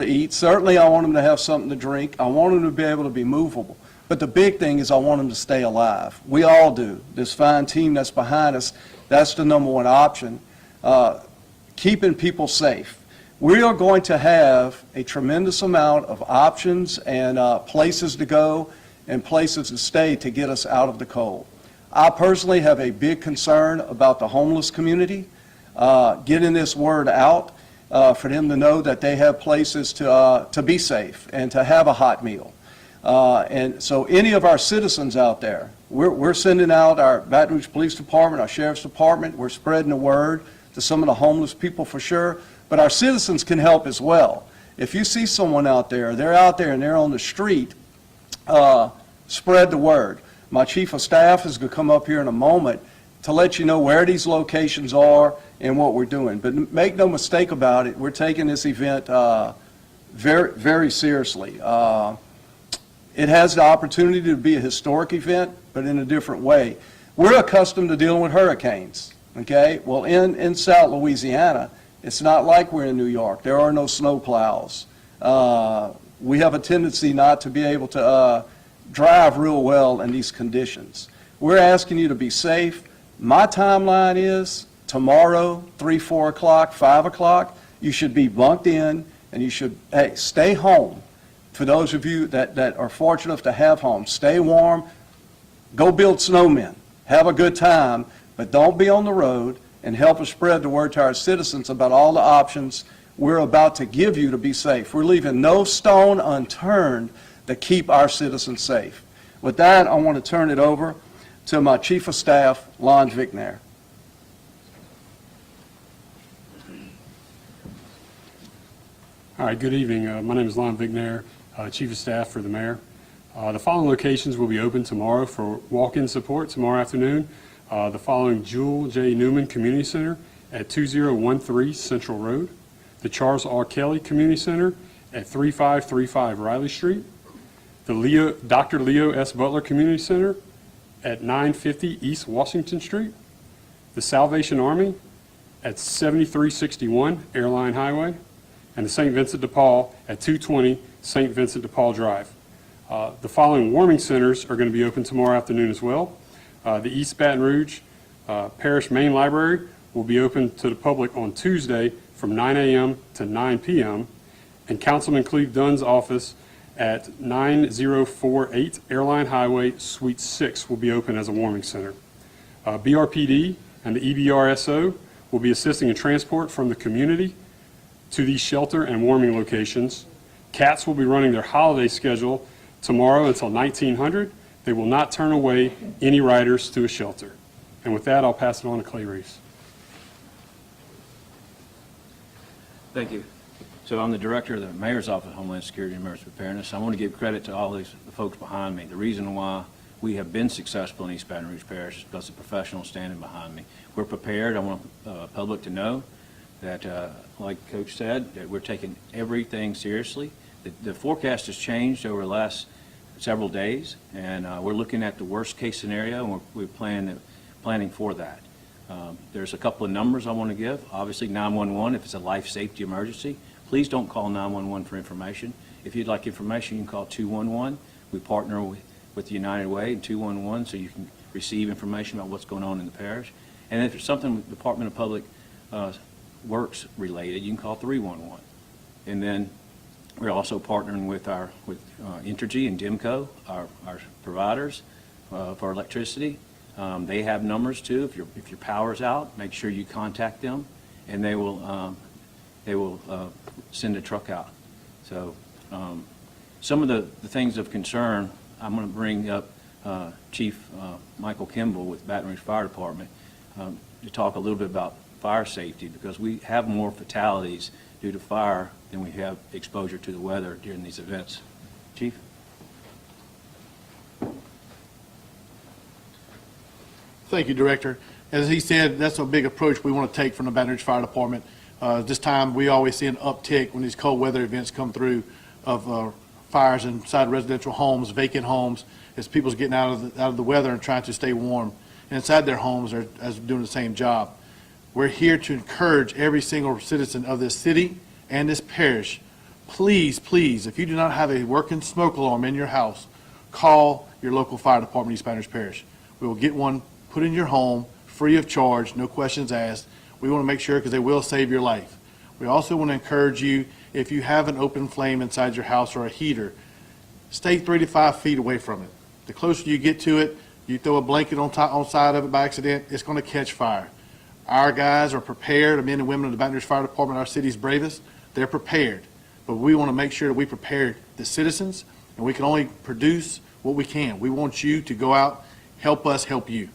to eat. Certainly I want them to have something to drink. I want them to be able to be movable. But the big thing is I want them to stay alive. We all do. This fine team that's behind us, that's the number one option. Keeping people safe. We are going to have a tremendous amount of options and places to go and places to stay to get us out of the cold. I personally have a big concern about the homeless community, getting this word out for them to know that they have places to be safe and to have a hot meal. And so any of our citizens out there, we're sending out our Baton Rouge Police Department, our Sheriff's Department, we're spreading the word to some of the homeless people for sure, but our citizens can help as well. If you see someone out there, they're out there and they're on the street, spread the word. My Chief of Staff is going to come up here in a moment to let you know where these locations are and what we're doing. But make no mistake about it, we're taking this event very, very seriously. It has the opportunity to be a historic event, but in a different way. We're accustomed to dealing with hurricanes, okay? Well, in South Louisiana, it's not like we're in New York. There are no snow plows. We have a tendency not to be able to drive real well in these conditions. We're asking you to be safe. My timeline is tomorrow, 3, 4 o'clock, 5 o'clock, you should be bunked in and you should, hey, stay home. For those of you that are fortunate enough to have homes, stay warm, go build snowmen, have a good time, but don't be on the road, and help us spread the word to our citizens about all the options we're about to give you to be safe. We're leaving no stone unturned to keep our citizens safe. With that, I want to turn it over to my Chief of Staff, Lon Vicknair. All right, good evening. My name is Lon Vicknair, Chief of Staff for the Mayor. The following locations will be open tomorrow for walk-in support tomorrow afternoon. The following Jewel J. Newman Community Center at 2013 Central Road, the Charles R. Kelly Community Center at 3535 Riley Street, the Dr. Leo S. Butler Community Center at 950 East Washington Street, the Salvation Army at 7361 Airline Highway, and the St. Vincent de Paul at 220 St. Vincent de Paul Drive. The following warming centers are going to be open tomorrow afternoon as well. The East Baton Rouge Parish Main Library will be open to the public on Tuesday from 9 a.m. to 9 p.m. and Councilman Cleve Dunn's office at 9048 Airline Highway Suite 6 will be open as a warming center. BRPD and the EBRSO will be assisting in transport from the community to these shelter and warming locations. CATS will be running their holiday schedule tomorrow until 1900. They will not turn away any riders to a shelter. And with that, I'll pass it on to Clay Reese. Thank you. So I'm the Director of the Mayor's Office of Homeland Security and Emergency Preparedness. I want to give credit to all the folks behind me. The reason why we have been successful in East Baton Rouge Parish is because of professionals standing behind me. We're prepared. I want the public to know that, like Coach said, that we're taking everything seriously. The forecast has changed over the last several days, and we're looking at the worst case scenario, and we're planning for that. There's a couple of numbers I want to give. Obviously 911 if it's a life safety emergency. Please don't call 911 for information. If you'd like information, you can call 211. We partner with the United Way and 211 so you can receive information about what's going on in the parish. And if it's something with Department of Public Works related, you can call 311. And then we're also partnering with Entergy and DIMCO, our providers for electricity. They have numbers too. If your power's out, make sure you contact them, and they will send a truck out. So some of the things of concern, I'm going to bring up Chief Michael Kimball with Baton Rouge Fire Department to talk a little bit about fire safety, because we have more fatalities due to fire than we have exposure to the weather during these events. Chief? Thank you, Director. As he said, that's a big approach we want to take from the Baton Rouge Fire Department. This time we always see an uptick when these cold weather events come through of fires inside residential homes, vacant homes, as people's getting out of the weather and trying to stay warm. And inside their homes are doing the same job. We're here to encourage every single citizen of this city and this parish, please, please, if you do not have a working smoke alarm in your house, call your local fire department, East Baton Rouge Parish. We will get one put in your home, free of charge, no questions asked. We want to make sure because they will save your life. We also want to encourage you, if you have an open flame inside your house or a heater, stay 3 to 5 feet away from it. The closer you get to it, you throw a blanket on side of it by accident, it's going to catch fire. Our guys are prepared, the men and women of the Baton Rouge Fire Department, our city's bravest, they're prepared. But we want to make sure that we prepare the citizens, and we can only produce what we can. We want you to go out, help us help you,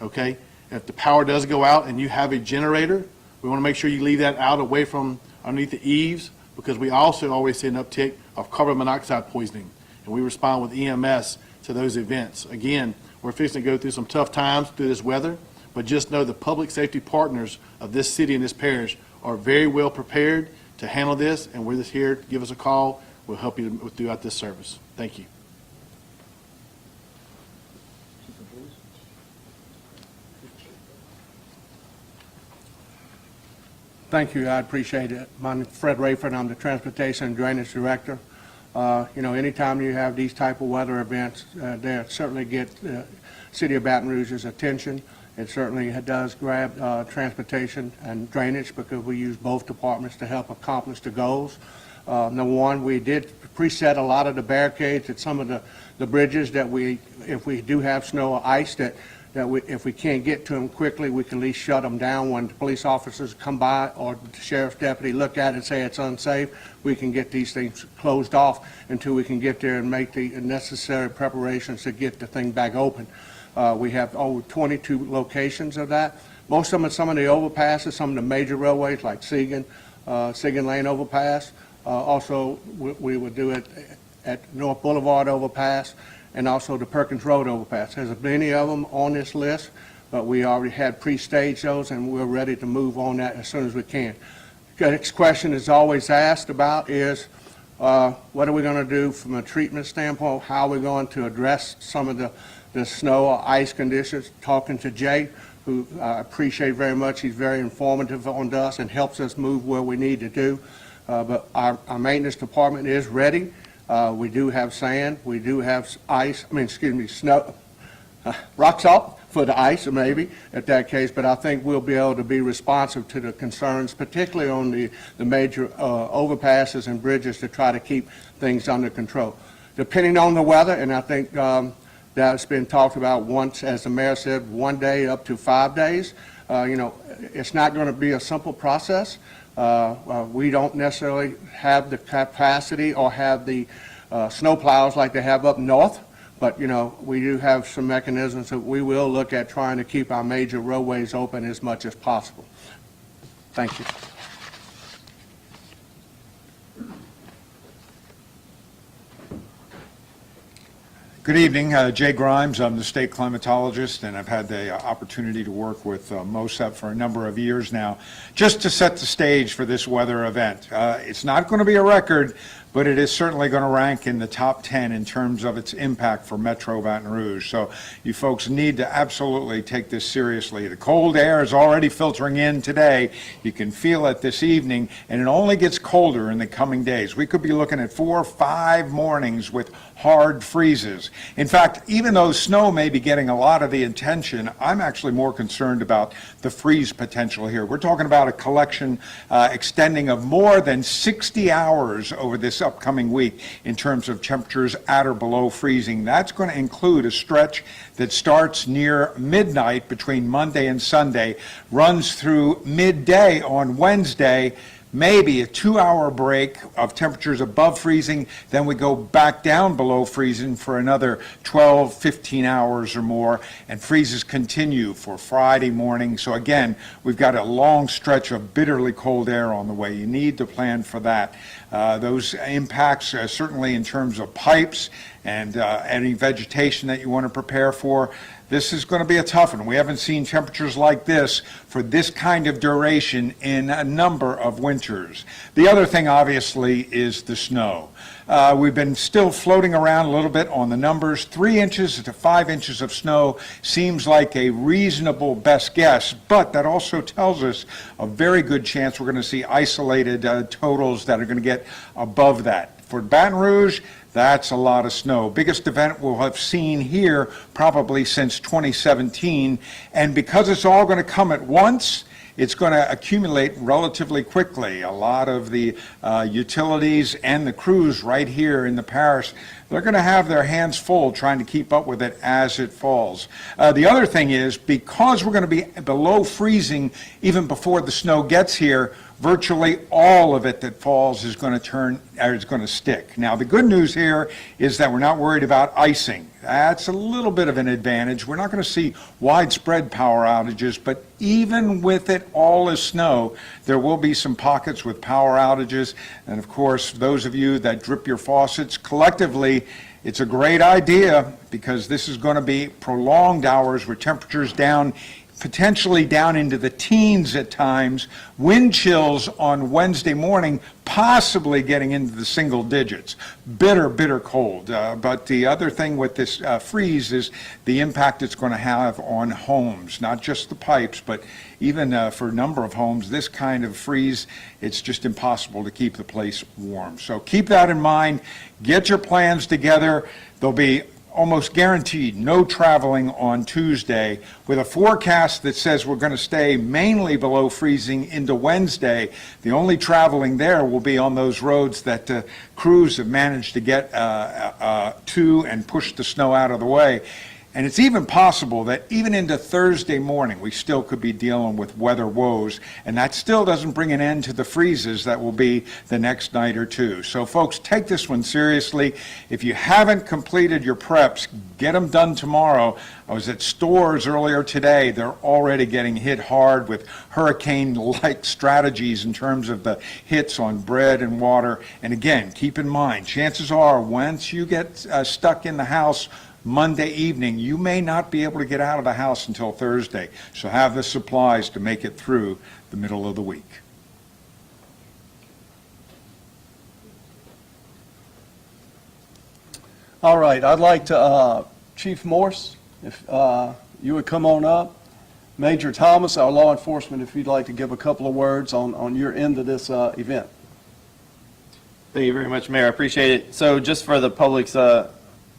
okay? If the power does go out and you have a generator, we want to make sure you leave that out away from underneath the eaves, because we also always see an uptick of carbon monoxide poisoning, and we respond with EMS to those events. Again, we're fixing to go through some tough times through this weather, but just know the public safety partners of this city and this parish are very well prepared to handle this, and we're just here. Give us a call. We'll help you throughout this service. Thank you. Thank you. I appreciate it. My name's Fred Rayford. I'm the Transportation and Drainage Director. Anytime you have these type of weather events, they certainly get City of Baton Rouge's attention. It certainly does grab transportation and drainage, because we use both departments to help accomplish the goals. Number one, we did preset a lot of the barricades at some of the bridges that if we do have snow or ice, if we can't get to them quickly, we can at least shut them down when the police officers come by or the sheriff's deputy look at it and say it's unsafe. We can get these things closed off until we can get there and make the necessary preparations to get the thing back open. We have over 22 locations of that. Most of them are some of the overpasses, some of the major roadways like Segan Lane overpass. Also, we would do it at North Boulevard overpass, and also the Perkins Road overpass. There's many of them on this list, but we already had pre-staged those, and we're ready to move on that as soon as we can. The next question is always asked about is, what are we going to do from a treatment standpoint? How are we going to address some of the snow or ice conditions? Talking to Jay, who I appreciate very much. He's very informative on us and helps us move where we need to do. But our maintenance department is ready. We do have sand, we do have snow, rock salt for the ice, maybe, at that case, but I think we'll be able to be responsive to the concerns, particularly on the major overpasses and bridges, to try to keep things under control. Depending on the weather, and I think that's been talked about once, as the mayor said, 1 day up to 5 days. It's not going to be a simple process. We don't necessarily have the capacity or have the snow plows like they have up north, but we do have some mechanisms that we will look at trying to keep our major roadways open as much as possible. Thank you. Good evening. Jay Grimes. I'm the state climatologist, and I've had the opportunity to work with MOSEP for a number of years now, just to set the stage for this weather event. It's not going to be a record, but it is certainly going to rank in the top 10 in terms of its impact for Metro Baton Rouge. So you folks need to absolutely take this seriously. The cold air is already filtering in today. You can feel it this evening, and it only gets colder in the coming days. We could be looking at 4 or 5 mornings with hard freezes. In fact, even though snow may be getting a lot of the attention, I'm actually more concerned about the freeze potential here. We're talking about a collection extending of more than 60 hours over this upcoming week in terms of temperatures at or below freezing. That's going to include a stretch that starts near midnight between Monday and Sunday, runs through midday on Wednesday, maybe a 2-hour break of temperatures above freezing, then we go back down below freezing for another 12, 15 hours or more, and freezes continue for Friday morning. So again, we've got a long stretch of bitterly cold air on the way. You need to plan for that. Those impacts certainly in terms of pipes and any vegetation that you want to prepare for. This is going to be a tough one. We haven't seen temperatures like this for this kind of duration in a number of winters. The other thing, obviously, is the snow. We've been still floating around a little bit on the numbers. 3 inches to 5 inches of snow seems like a reasonable best guess, but that also tells us a very good chance we're going to see isolated totals that are going to get above that. For Baton Rouge, that's a lot of snow. Biggest event we'll have seen here probably since 2017. And because it's all going to come at once, it's going to accumulate relatively quickly. A lot of the utilities and the crews right here in the parish, they're going to have their hands full trying to keep up with it as it falls. The other thing is, because we're going to be below freezing even before the snow gets here, virtually all of it that falls is going to stick. Now, the good news here is that we're not worried about icing. That's a little bit of an advantage. We're not going to see widespread power outages, but even with it all as snow, there will be some pockets with power outages. And of course, those of you that drip your faucets, collectively, it's a great idea because this is going to be prolonged hours with temperatures down, potentially down into the teens at times, wind chills on Wednesday morning, possibly getting into the single digits. Bitter, bitter cold. But the other thing with this freeze is the impact it's going to have on homes, not just the pipes, but even for a number of homes, this kind of freeze, it's just impossible to keep the place warm. So keep that in mind. Get your plans together. There'll be almost guaranteed no traveling on Tuesday, with a forecast that says we're going to stay mainly below freezing into Wednesday. The only traveling there will be on those roads that crews have managed to get to and push the snow out of the way. And it's even possible that even into Thursday morning, we still could be dealing with weather woes, and that still doesn't bring an end to the freezes that will be the next night or two. So folks, take this one seriously. If you haven't completed your preps, get them done tomorrow. I was at stores earlier today. They're already getting hit hard with hurricane-like strategies in terms of the hits on bread and water. And again, keep in mind, chances are once you get stuck in the house Monday evening, you may not be able to get out of the house until Thursday. So have the supplies to make it through the middle of the week. All right, I'd like to, Chief Morse, if you would come on up. Major Thomas, our law enforcement, if you'd like to give a couple of words on your end of this event. Thank you very much, Mayor. I appreciate it. So just for the public's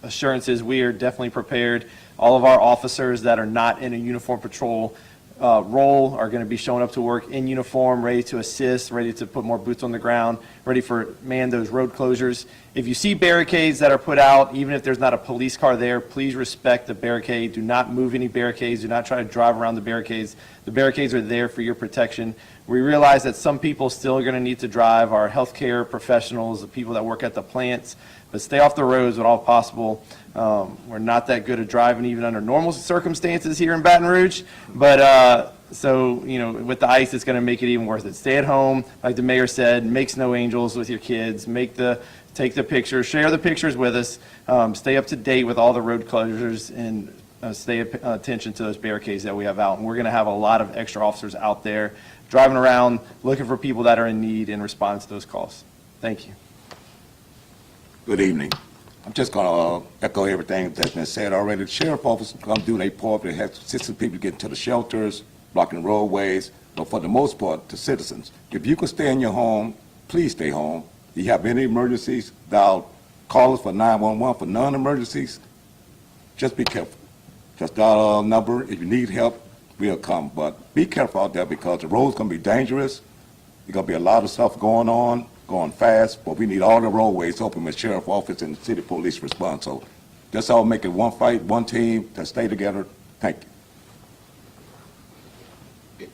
assurances, we are definitely prepared. All of our officers that are not in a uniform patrol role are going to be showing up to work in uniform, ready to assist, ready to put more boots on the ground, ready for man those road closures. If you see barricades that are put out, even if there's not a police car there, please respect the barricade. Do not move any barricades. Do not try to drive around the barricades. The barricades are there for your protection. We realize that some people still are going to need to drive, our healthcare professionals, the people that work at the plants, but stay off the roads when all possible. We're not that good at driving even under normal circumstances here in Baton Rouge, but so, you know, with the ice, it's going to make it even worse. Stay at home, like the mayor said, make snow angels with your kids, take the pictures, share the pictures with us, stay up to date with all the road closures, and stay attention to those barricades that we have out. And we're going to have a lot of extra officers out there driving around, looking for people that are in need and responding to those calls. Thank you. Good evening. I'm just going to echo everything that's been said already. The sheriff office come do their part to have assist people get to the shelters, blocking roadways, but for the most part, the citizens. If you can stay in your home, please stay home. If you have any emergencies, call us for 911. For non-emergencies, just be careful. Just dial a number. If you need help, we'll come. But be careful out there because the road's going to be dangerous. There's going to be a lot of stuff going on, going fast, but we need all the roadways open with sheriff office and the city police response. So let's all make it one fight, one team to stay together. Thank you.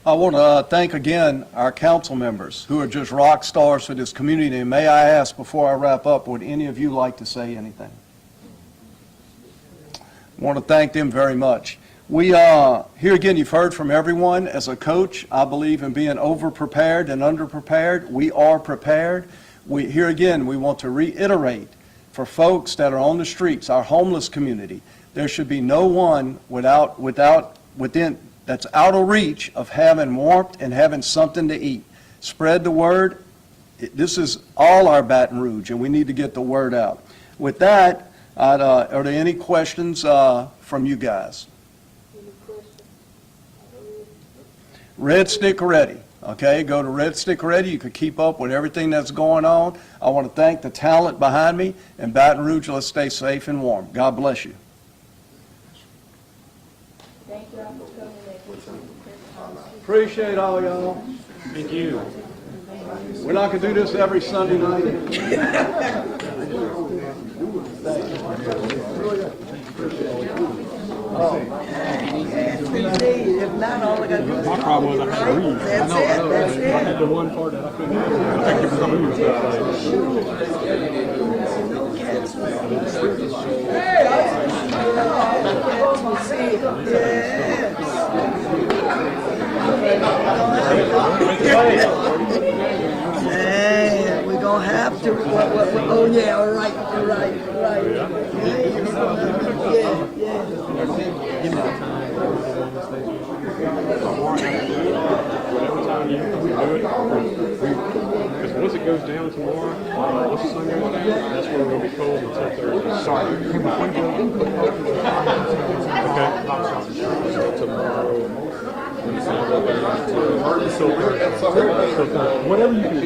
I want to thank again our council members who are just rock stars for this community. And may I ask, before I wrap up, would any of you like to say anything? I want to thank them very much. We, here again, you've heard from everyone. As a coach, I believe in being over-prepared and under-prepared. We are prepared. Here again, we want to reiterate for folks that are on the streets, our homeless community. There should be no one that's out of reach of having warmth and having something to eat. Spread the word. This is all our Baton Rouge, and we need to get the word out. With that, are there any questions from you guys? Red Stick Ready, okay? Go to Red Stick Ready. You can keep up with everything that's going on. I want to thank the talent behind me, and Baton Rouge, let's stay safe and warm. God bless you. Thank you all for coming in. Appreciate all y'all. Thank you. We're not going to do this every Sunday night. If not, all I gotta do is. My problem was I couldn't read. That's it, that's it. I had the one part that I couldn't read. Thank you for coming with that. Man, we're gonna have to, oh yeah, all right, right. Yeah. Whatever time you do it, because once it goes down tomorrow, once the sun goes down, that's when we're going to be cold until Thursday. Sorry. Okay. So tomorrow, when the sun goes down, whatever you can